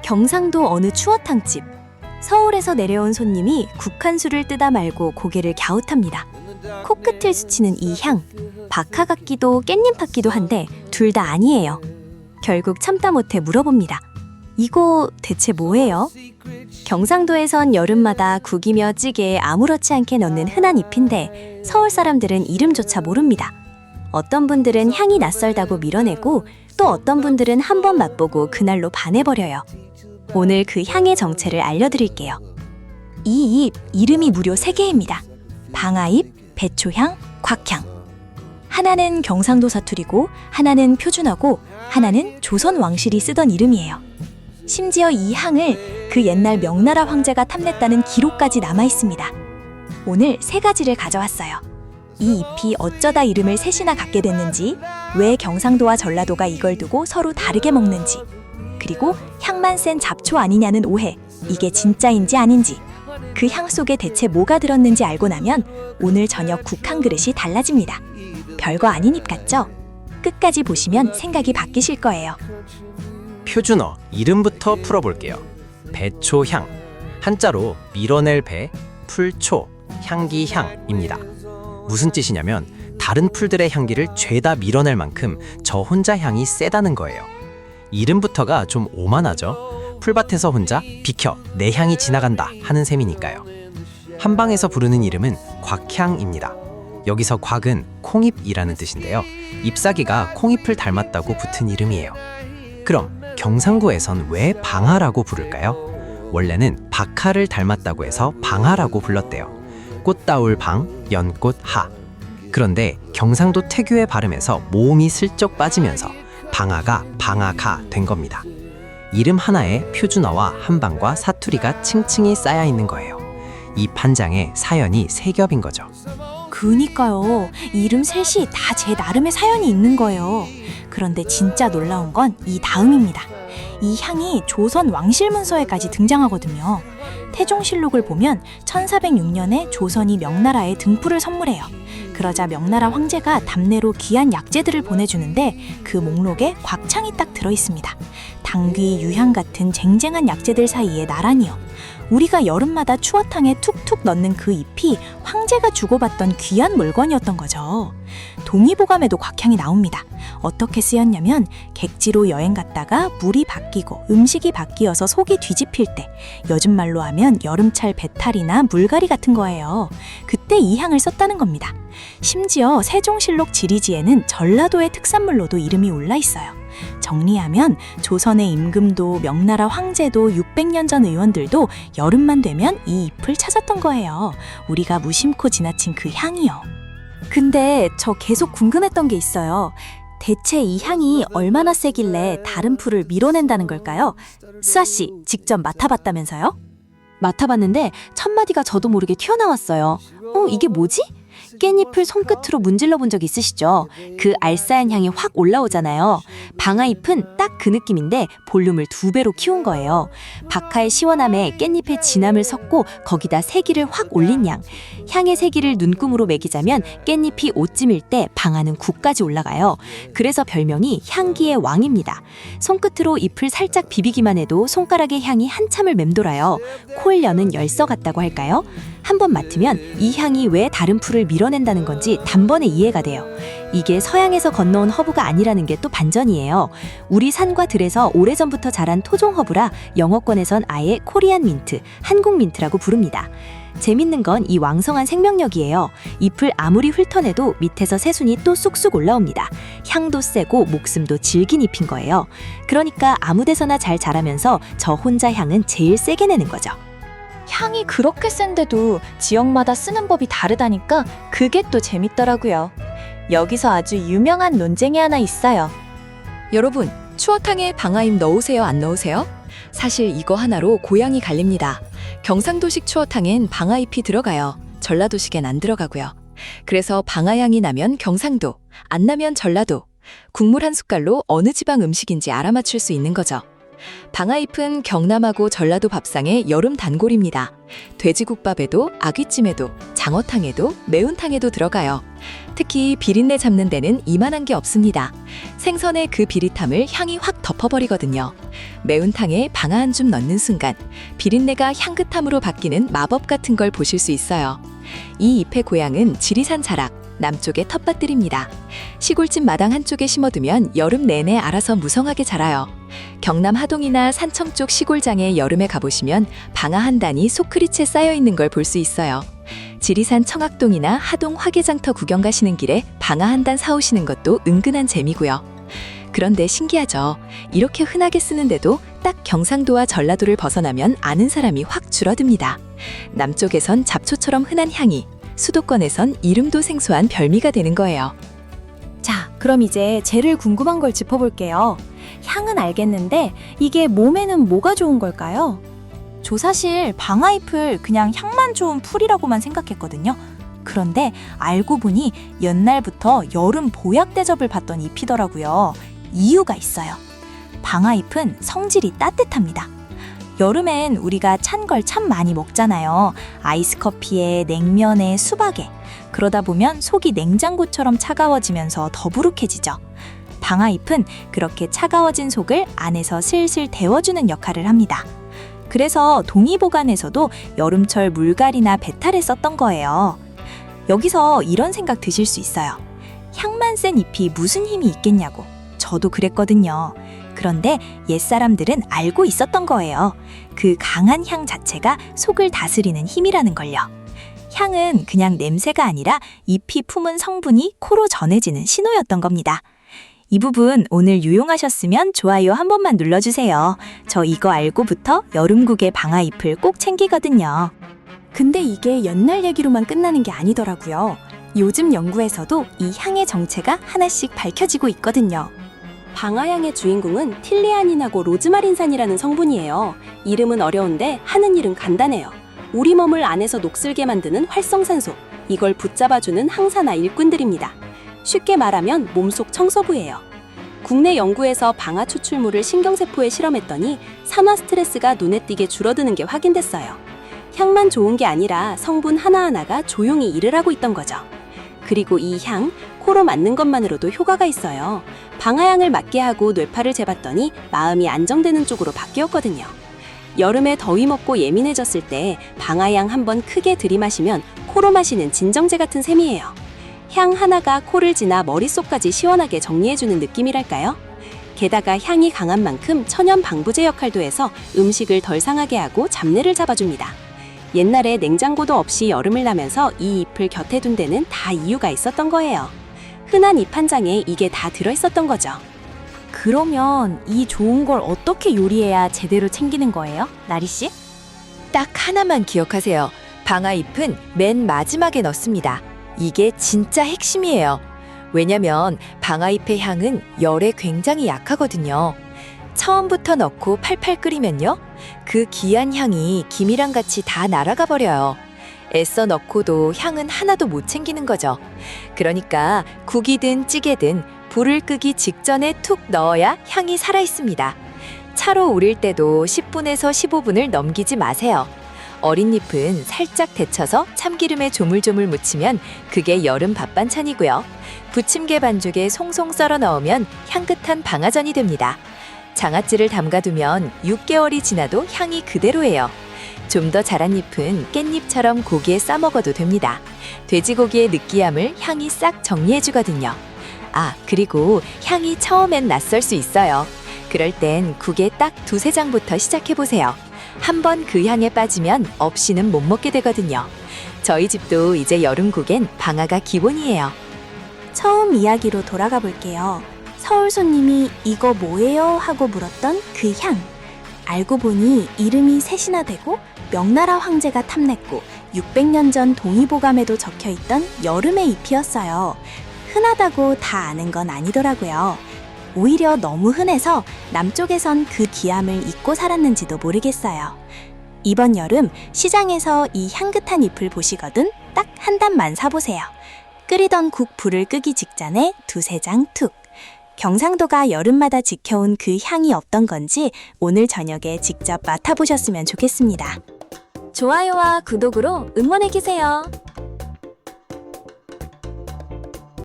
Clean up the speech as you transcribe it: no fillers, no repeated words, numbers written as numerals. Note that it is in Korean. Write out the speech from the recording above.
경상도 어느 추어탕집. 서울에서 내려온 손님이 국한술을 뜨다 말고 고개를 갸웃합니다. 코끝을 스치는 이 향, 박하 같기도 깻잎 같기도 한데 둘 다 아니에요. 결국 참다 못해 물어봅니다. 이거 대체 뭐예요? 경상도에선 여름마다 국이며 찌개에 아무렇지 않게 넣는 흔한 잎인데 서울 사람들은 이름조차 모릅니다. 어떤 분들은 향이 낯설다고 밀어내고 또 어떤 분들은 한번 맛보고 그날로 반해버려요. 오늘 그 향의 정체를 알려드릴게요. 이 잎 이름이 무려 3개입니다. 방아잎, 배초향, 곽향. 하나는 경상도 사투리고 하나는 표준어고 하나는 조선 왕실이 쓰던 이름이에요. 심지어 이 향을 그 옛날 명나라 황제가 탐냈다는 기록까지 남아있습니다. 오늘 3가지를 가져왔어요. 이 잎이 어쩌다 이름을 셋이나 갖게 됐는지, 왜 경상도와 전라도가 이걸 두고 서로 다르게 먹는지, 그리고 향만 센 잡초 아니냐는 오해, 이게 진짜인지 아닌지, 그 향 속에 대체 뭐가 들었는지 알고 나면 오늘 저녁 국 한 그릇이 달라집니다. 별거 아닌 잎 같죠? 끝까지 보시면 생각이 바뀌실 거예요. 표준어 이름부터 풀어볼게요. 배초향, 한자로 밀어낼 배, 풀초, 향기향입니다. 무슨 뜻이냐면 다른 풀들의 향기를 죄다 밀어낼 만큼 저 혼자 향이 세다는 거예요. 이름부터가 좀 오만하죠? 풀밭에서 혼자 비켜 내 향이 지나간다 하는 셈이니까요. 한방에서 부르는 이름은 곽향입니다. 여기서 곽은 콩잎이라는 뜻인데요. 잎사귀가 콩잎을 닮았다고 붙은 이름이에요. 그럼 경상도에선 왜 방아라고 부를까요? 원래는 박하를 닮았다고 해서 방아라고 불렀대요. 꽃다울 방, 연꽃 하. 그런데 경상도 태교의 발음에서 모음이 슬쩍 빠지면서 방아가 방아가 된 겁니다. 이름 하나에 표준어와 한방과 사투리가 층층이 쌓여 있는 거예요. 이 판장에 사연이 3겹인 거죠. 그니까요. 이름 셋이 다 제 나름의 사연이 있는 거예요. 그런데 진짜 놀라운 건 이 다음입니다. 이 향이 조선 왕실 문서에까지 등장하거든요. 태종실록을 보면 1406년에 조선이 명나라에 등불을 선물해요. 그러자 명나라 황제가 답례로 귀한 약재들을 보내주는데 그 목록에 곽창이 딱 들어있습니다. 당귀, 유향 같은 쟁쟁한 약재들 사이에 나란히요. 우리가 여름마다 추어탕에 툭툭 넣는 그 잎이 황제가 주고받던 귀한 물건이었던 거죠. 동의보감에도 곽향이 나옵니다. 어떻게 쓰였냐면 객지로 여행 갔다가 물이 바뀌고 음식이 바뀌어서 속이 뒤집힐 때, 요즘 말로 하면 여름철 배탈이나 물갈이 같은 거예요. 그때 이 향을 썼다는 겁니다. 심지어 세종실록 지리지에는 전라도의 특산물로도 이름이 올라 있어요. 정리하면 조선의 임금도 명나라 황제도 600년 전 의원들도 여름만 되면 이 잎을 찾았던 거예요. 우리가 무심코 지나친 그 향이요. 근데 저 계속 궁금했던 게 있어요. 대체 이 향이 얼마나 세길래 다른 풀을 밀어낸다는 걸까요? 수아 씨, 직접 맡아봤다면서요? 맡아봤는데 첫 마디가 저도 모르게 튀어나왔어요. 이게 뭐지? 깻잎을 손끝으로 문질러 본 적 있으시죠? 그 알싸한 향이 확 올라오잖아요. 방아잎은 딱 그 느낌인데 볼륨을 2배로 키운 거예요. 박하의 시원함에 깻잎의 진함을 섞고 거기다 세기를 확 올린 향. 향의 세기를 눈금으로 매기자면 깻잎이 옷짐일 때 방아는 9까지 올라가요. 그래서 별명이 향기의 왕입니다. 손끝으로 잎을 살짝 비비기만 해도 손가락의 향이 한참을 맴돌아요. 코를 여는 열서 같다고 할까요? 한번 맡으면 이 향이 왜 다른 풀을 밀어낸다는 건지 단번에 이해가 돼요. 이게 서양에서 건너온 허브가 아니라는 게 또 반전이에요. 우리 산과 들에서 오래전부터 자란 토종 허브라 영어권에선 아예 코리안 민트, 한국 민트라고 부릅니다. 재밌는 건 이 왕성한 생명력이에요. 잎을 아무리 훑어내도 밑에서 새순이 또 쑥쑥 올라옵니다. 향도 세고 목숨도 질긴 잎인 거예요. 그러니까 아무 데서나 잘 자라면서 저 혼자 향은 제일 세게 내는 거죠. 향이 그렇게 센데도 지역마다 쓰는 법이 다르다니까 그게 또 재밌더라고요. 여기서 아주 유명한 논쟁이 하나 있어요. 여러분, 추어탕에 방아잎 넣으세요, 안 넣으세요? 사실 이거 하나로 고향이 갈립니다. 경상도식 추어탕엔 방아잎이 들어가요. 전라도식엔 안 들어가고요. 그래서 방아향이 나면 경상도, 안 나면 전라도. 국물 한 숟갈로 어느 지방 음식인지 알아맞힐 수 있는 거죠. 방아잎은 경남하고 전라도 밥상의 여름 단골입니다. 돼지국밥에도, 아귀찜에도, 장어탕에도, 매운탕에도 들어가요. 특히 비린내 잡는 데는 이만한 게 없습니다. 생선의 그 비릿함을 향이 확 덮어버리거든요. 매운탕에 방아 한 줌 넣는 순간 비린내가 향긋함으로 바뀌는 마법 같은 걸 보실 수 있어요. 이 잎의 고향은 지리산 자락, 남쪽의 텃밭들입니다. 시골집 마당 한쪽에 심어두면 여름 내내 알아서 무성하게 자라요. 경남 하동이나 산청 쪽 시골장에 여름에 가보시면 방아 한 단이 소크리채 쌓여있는 걸 볼 수 있어요. 지리산 청학동이나 하동 화개장터 구경 가시는 길에 방아 한 단 사오시는 것도 은근한 재미고요. 그런데 신기하죠? 이렇게 흔하게 쓰는데도 딱 경상도와 전라도를 벗어나면 아는 사람이 확 줄어듭니다. 남쪽에선 잡초처럼 흔한 향이, 수도권에선 이름도 생소한 별미가 되는 거예요. 자, 그럼 이제 제일 궁금한 걸 짚어볼게요. 향은 알겠는데 이게 몸에는 뭐가 좋은 걸까요? 저 사실 방아잎을 그냥 향만 좋은 풀이라고만 생각했거든요. 그런데 알고 보니 옛날부터 여름 보약 대접을 받던 잎이더라고요. 이유가 있어요. 방아잎은 성질이 따뜻합니다. 여름엔 우리가 찬 걸 참 많이 먹잖아요. 아이스커피에 냉면에 수박에. 그러다 보면 속이 냉장고처럼 차가워지면서 더부룩해지죠. 방아잎은 그렇게 차가워진 속을 안에서 슬슬 데워주는 역할을 합니다. 그래서 동의보감에서도 여름철 물갈이나 배탈에 썼던 거예요. 여기서 이런 생각 드실 수 있어요. 향만 센 잎이 무슨 힘이 있겠냐고. 저도 그랬거든요. 그런데 옛사람들은 알고 있었던 거예요. 그 강한 향 자체가 속을 다스리는 힘이라는 걸요. 향은 그냥 냄새가 아니라 잎이 품은 성분이 코로 전해지는 신호였던 겁니다. 이 부분 오늘 유용하셨으면 좋아요 한 번만 눌러주세요. 저 이거 알고부터 여름국의 방아잎을 꼭 챙기거든요. 근데 이게 옛날 얘기로만 끝나는 게 아니더라고요. 요즘 연구에서도 이 향의 정체가 하나씩 밝혀지고 있거든요. 방아향의 주인공은 틸리아닌하고 로즈마린산이라는 성분이에요. 이름은 어려운데 하는 일은 간단해요. 우리 몸을 안에서 녹슬게 만드는 활성산소, 이걸 붙잡아주는 항산화 일꾼들입니다. 쉽게 말하면 몸속 청소부예요. 국내 연구에서 방아 추출물을 신경세포에 실험했더니 산화 스트레스가 눈에 띄게 줄어드는 게 확인됐어요. 향만 좋은 게 아니라 성분 하나하나가 조용히 일을 하고 있던 거죠. 그리고 이 향, 코로 맡는 것만으로도 효과가 있어요. 방아향을 맡게 하고 뇌파를 재봤더니 마음이 안정되는 쪽으로 바뀌었거든요. 여름에 더위 먹고 예민해졌을 때 방아향 한번 크게 들이마시면 코로 마시는 진정제 같은 셈이에요. 향 하나가 코를 지나 머릿속까지 시원하게 정리해주는 느낌이랄까요? 게다가 향이 강한 만큼 천연 방부제 역할도 해서 음식을 덜 상하게 하고 잡내를 잡아줍니다. 옛날에 냉장고도 없이 여름을 나면서 이 잎을 곁에 둔 데는 다 이유가 있었던 거예요. 흔한 잎 한 장에 이게 다 들어있었던 거죠. 그러면 이 좋은 걸 어떻게 요리해야 제대로 챙기는 거예요? 나리씨? 딱 하나만 기억하세요. 방아잎은 맨 마지막에 넣습니다. 이게 진짜 핵심이에요. 왜냐면 방아잎의 향은 열에 굉장히 약하거든요. 처음부터 넣고 팔팔 끓이면요, 그 귀한 향이 김이랑 같이 다 날아가 버려요. 애써 넣고도 향은 하나도 못 챙기는 거죠. 그러니까 국이든 찌개든 불을 끄기 직전에 툭 넣어야 향이 살아있습니다. 차로 우릴 때도 10분에서 15분을 넘기지 마세요. 어린 잎은 살짝 데쳐서 참기름에 조물조물 무치면 그게 여름 밥반찬이고요. 부침개 반죽에 송송 썰어 넣으면 향긋한 방아전이 됩니다. 장아찌를 담가두면 6개월이 지나도 향이 그대로예요. 좀 더 자란 잎은 깻잎처럼 고기에 싸먹어도 됩니다. 돼지고기의 느끼함을 향이 싹 정리해주거든요. 아, 그리고 향이 처음엔 낯설 수 있어요. 그럴 땐 국에 딱 2~3장부터 시작해보세요. 한번 그 향에 빠지면 없이는 못 먹게 되거든요. 저희 집도 이제 여름국엔 방아가 기본이에요. 처음 이야기로 돌아가 볼게요. 서울 손님이 이거 뭐예요? 하고 물었던 그 향. 알고 보니 이름이 셋이나 되고 명나라 황제가 탐냈고 600년 전 동의보감에도 적혀있던 여름의 잎이었어요. 흔하다고 다 아는 건 아니더라고요. 오히려 너무 흔해서 남쪽에선 그 귀함을 잊고 살았는지도 모르겠어요. 이번 여름 시장에서 이 향긋한 잎을 보시거든 딱 한 단만 사보세요. 끓이던 국 불을 끄기 직전에 2~3장 툭. 경상도가 여름마다 지켜온 그 향이 없던 건지 오늘 저녁에 직접 맡아보셨으면 좋겠습니다. 좋아요와 구독으로 응원해주세요.